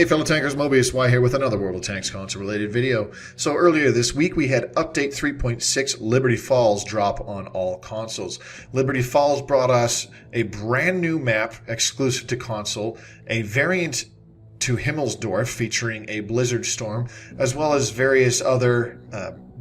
Hey fellow tankers, Mobius Y here with another World of Tanks console related video. So earlier this week we had update 3.6 Liberty Falls drop on all consoles. Liberty Falls brought us a brand new map exclusive to console, a variant to Himmelsdorf featuring a blizzard storm, as well as various other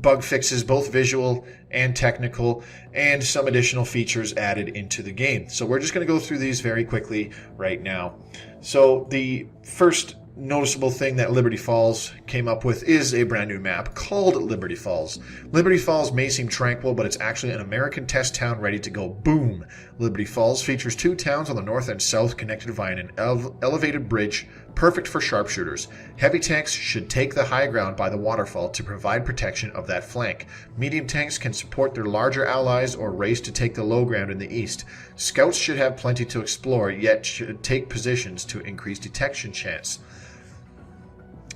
bug fixes, both visual and technical, and some additional features added into the game. So we're just going to go through these very quickly right now. So the first noticeable thing that Liberty Falls came up with is a brand new map called Liberty Falls. Liberty Falls may seem tranquil, but it's actually an American test town ready to go boom. Liberty Falls features two towns on the north and south connected via an elevated bridge, perfect for sharpshooters. Heavy tanks should take the high ground by the waterfall to provide protection of that flank. Medium tanks can support their larger allies or race to take the low ground in the east. Scouts should have plenty to explore, yet should take positions to increase detection chance.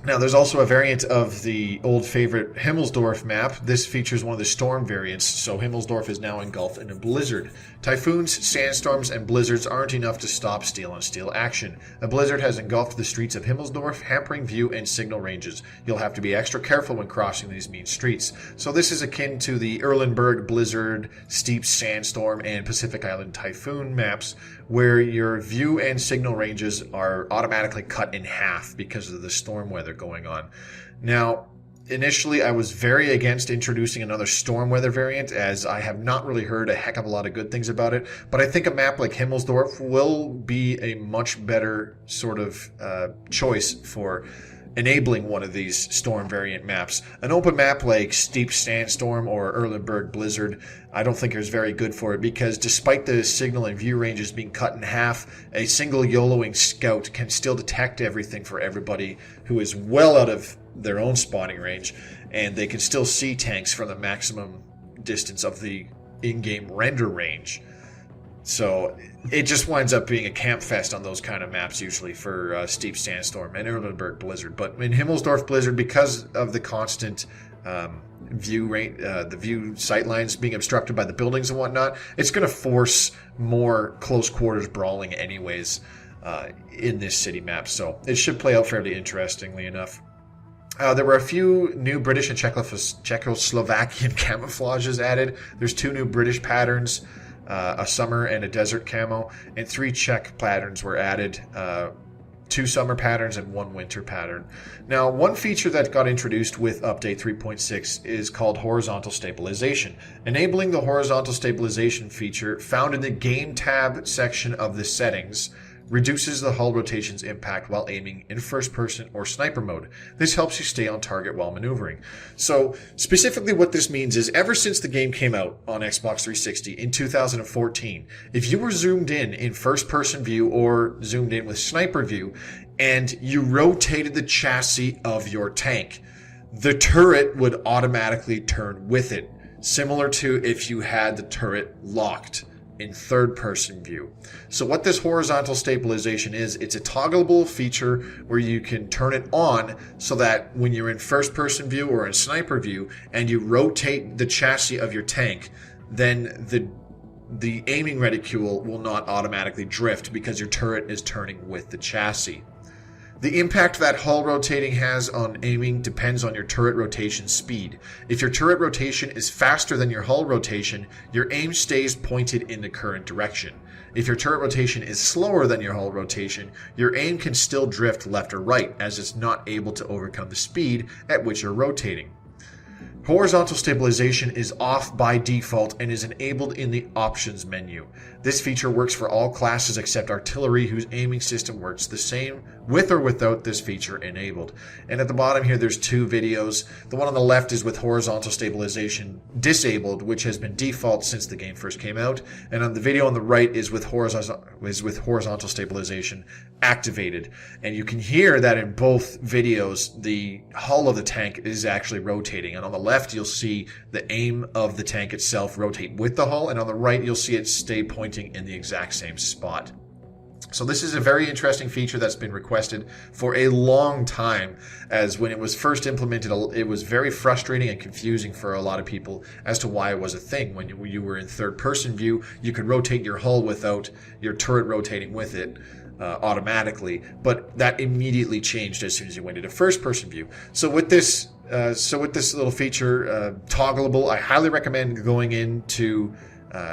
Now, there's also a variant of the old favorite Himmelsdorf map. This features one of the storm variants, so Himmelsdorf is now engulfed in a blizzard. Typhoons, sandstorms, and blizzards aren't enough to stop steel-on-steel action. A blizzard has engulfed the streets of Himmelsdorf, hampering view and signal ranges. You'll have to be extra careful when crossing these mean streets. So this is akin to the Erlenberg Blizzard, Steep Sandstorm, and Pacific Island Typhoon maps, where your view and signal ranges are automatically cut in half because of the storm weather going on. Now, initially I was very against introducing another storm weather variant, as I have not really heard a heck of a lot of good things about it, but I think a map like Himmelsdorf will be a much better sort of choice for enabling one of these storm variant maps. An open map like Steep Sandstorm or Erlenberg Blizzard, I don't think is very good for it, because despite the signal and view ranges being cut in half, a single YOLOing scout can still detect everything for everybody who is well out of their own spotting range, and they can still see tanks from the maximum distance of the in-game render range. So it just winds up being a camp fest on those kind of maps usually for Steep Sandstorm and Erlenberg Blizzard. But in Himmelsdorf Blizzard, because of the constant the view sight lines being obstructed by the buildings and whatnot, it's going to force more close quarters brawling anyways in this city map. So it should play out fairly interestingly enough. There were a few new British and Czechoslovakian camouflages added. There's two new British patterns, a summer and a desert camo, and 3 Czech patterns were added, 2 summer patterns and 1 winter pattern. Now, one feature that got introduced with update 3.6 is called horizontal stabilization. Enabling the horizontal stabilization feature found in the game tab section of the settings reduces the hull rotation's impact while aiming in first person or sniper mode. This helps you stay on target while maneuvering. So specifically what this means is, ever since the game came out on Xbox 360 in 2014, if you were zoomed in first person view or zoomed in with sniper view, and you rotated the chassis of your tank, the turret would automatically turn with it, similar to if you had the turret locked in third-person view. So what this horizontal stabilization is, it's a toggleable feature where you can turn it on so that when you're in first-person view or in sniper view and you rotate the chassis of your tank, then the aiming reticule will not automatically drift because your turret is turning with the chassis. The impact that hull rotating has on aiming depends on your turret rotation speed. If your turret rotation is faster than your hull rotation, your aim stays pointed in the current direction. If your turret rotation is slower than your hull rotation, your aim can still drift left or right, as it's not able to overcome the speed at which you're rotating. Horizontal stabilization is off by default and is enabled in the options menu. This feature works for all classes except artillery, whose aiming system works the same with or without this feature enabled. And at the bottom here there's 2 videos. The one on the left is with horizontal stabilization disabled, which has been default since the game first came out, and on the video on the right is with horizontal stabilization activated. And you can hear that in both videos the hull of the tank is actually rotating, and on the left you'll see the aim of the tank itself rotate with the hull, and on the right you'll see it stay pointing in the exact same spot. So this is a very interesting feature that's been requested for a long time, as when it was first implemented, it was very frustrating and confusing for a lot of people as to why it was a thing. When you were in third-person view, you could rotate your hull without your turret rotating with it. automatically, but that immediately changed as soon as you went into first-person view. So with this little feature, toggleable, I highly recommend going into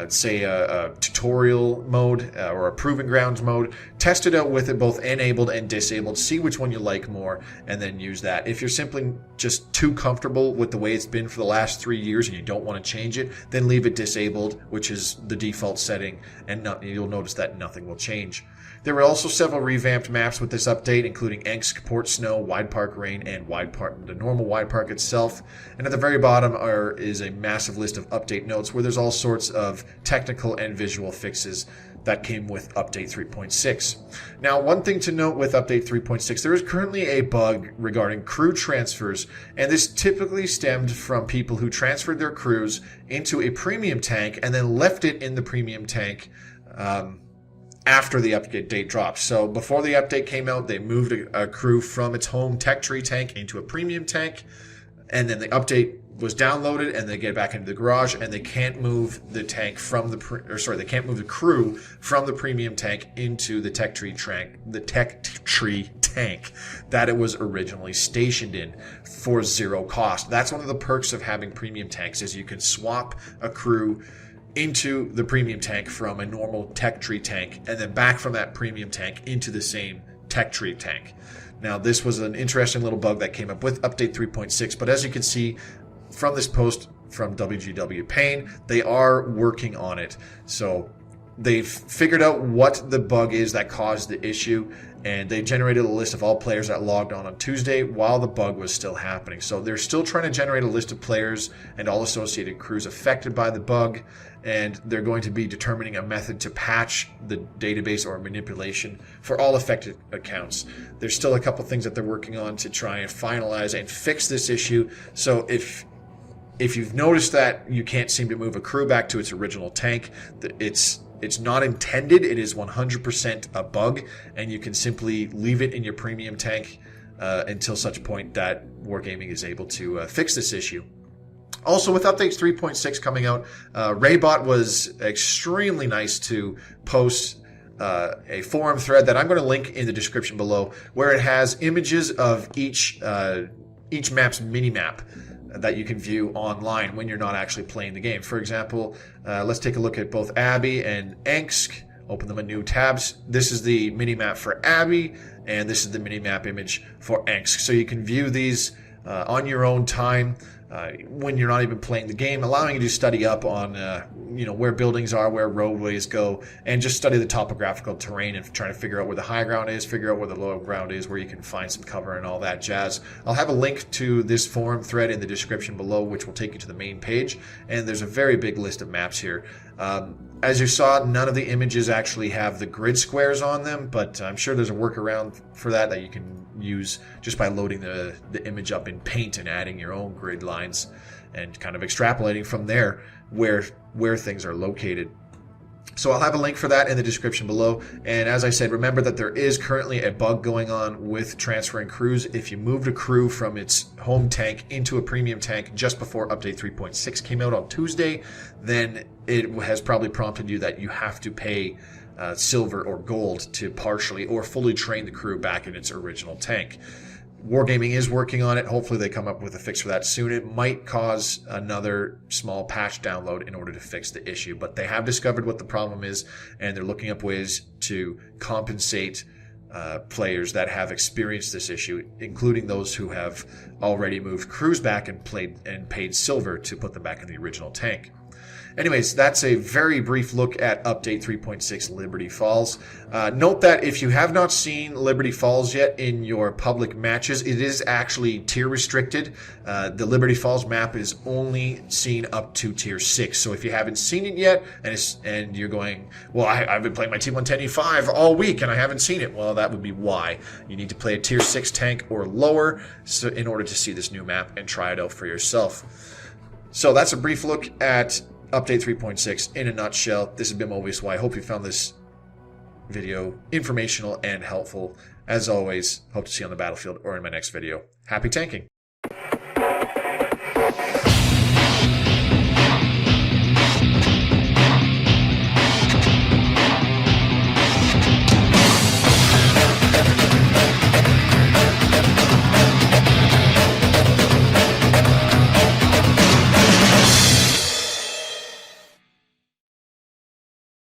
say a tutorial mode or a proving grounds mode. Test it out with it both enabled and disabled. See which one you like more, and then use that. If you're simply just too comfortable with the way it's been for the last 3 years and you don't want to change it, then leave it disabled, which is the default setting, and you'll notice that nothing will change. There were also several revamped maps with this update, including Engsk, Port Snow, Wide Park Rain, and the normal Wide Park itself. And at the very bottom is a massive list of update notes where there's all sorts of technical and visual fixes that came with Update 3.6. Now, one thing to note with Update 3.6, there is currently a bug regarding crew transfers, and this typically stemmed from people who transferred their crews into a premium tank and then left it in the premium tank after the update date dropped. So before the update came out, they moved a crew from its home tech tree tank into a premium tank, and then the update was downloaded, and they get back into the garage, and they can't move the tank from they can't move the crew from the premium tank into the tech tree tank that it was originally stationed in for zero cost. That's one of the perks of having premium tanks, is you can swap a crew into the premium tank from a normal tech tree tank, and then back from that premium tank into the same tech tree tank. Now, this was an interesting little bug that came up with Update 3.6, but as you can see from this post from WGW Pain, they are working on it. So they've figured out what the bug is that caused the issue, and they generated a list of all players that logged on Tuesday while the bug was still happening. So they're still trying to generate a list of players and all associated crews affected by the bug, and they're going to be determining a method to patch the database or manipulation for all affected accounts. There's still a couple things that they're working on to try and finalize and fix this issue. So if you've noticed that you can't seem to move a crew back to its original tank, it's not intended. It is 100% a bug, and you can simply leave it in your premium tank until such point that Wargaming is able to fix this issue. Also, with Update 3.6 coming out, Raybot was extremely nice to post a forum thread that I'm going to link in the description below, where it has images of each map's mini-map that you can view online when you're not actually playing the game. For example, let's take a look at both Abbey and Engsk. Open them in new tabs. This is the mini-map for Abbey, and this is the mini-map image for Engsk. So you can view these on your own time when you're not even playing the game, allowing you to study up on where buildings are, where roadways go, and just study the topographical terrain and trying to figure out where the high ground is, figure out where the low ground is, where you can find some cover and all that jazz. I'll have a link to this forum thread in the description below, which will take you to the main page, and there's a very big list of maps here. As you saw, none of the images actually have the grid squares on them, but I'm sure there's a workaround for that you can use just by loading the image up in Paint and adding your own grid lines and kind of extrapolating from there where things are located. So I'll have a link for that in the description below. And as I said, remember that there is currently a bug going on with transferring crews. If you moved a crew from its home tank into a premium tank just before Update 3.6 came out on Tuesday, then it has probably prompted you that you have to pay silver or gold to partially or fully train the crew back in its original tank. Wargaming is working on it. Hopefully they come up with a fix for that soon. It might cause another small patch download in order to fix the issue, but they have discovered what the problem is, and they're looking up ways to compensate players that have experienced this issue, including those who have already moved crews back and paid silver to put them back in the original tank. Anyways, that's a very brief look at Update 3.6 Liberty Falls. Note that if you have not seen Liberty Falls yet in your public matches, it is actually tier restricted. The Liberty Falls map is only seen up to tier 6. So if you haven't seen it yet and you're going, well, I've been playing my T110E5 all week and I haven't seen it, well, that would be why. You need to play a tier 6 tank or lower in order to see this new map and try it out for yourself. So that's a brief look at Update 3.6 in a nutshell. This has been Mobius. I hope you found this video informational and helpful. As always, hope to see you on the battlefield or in my next video. Happy tanking!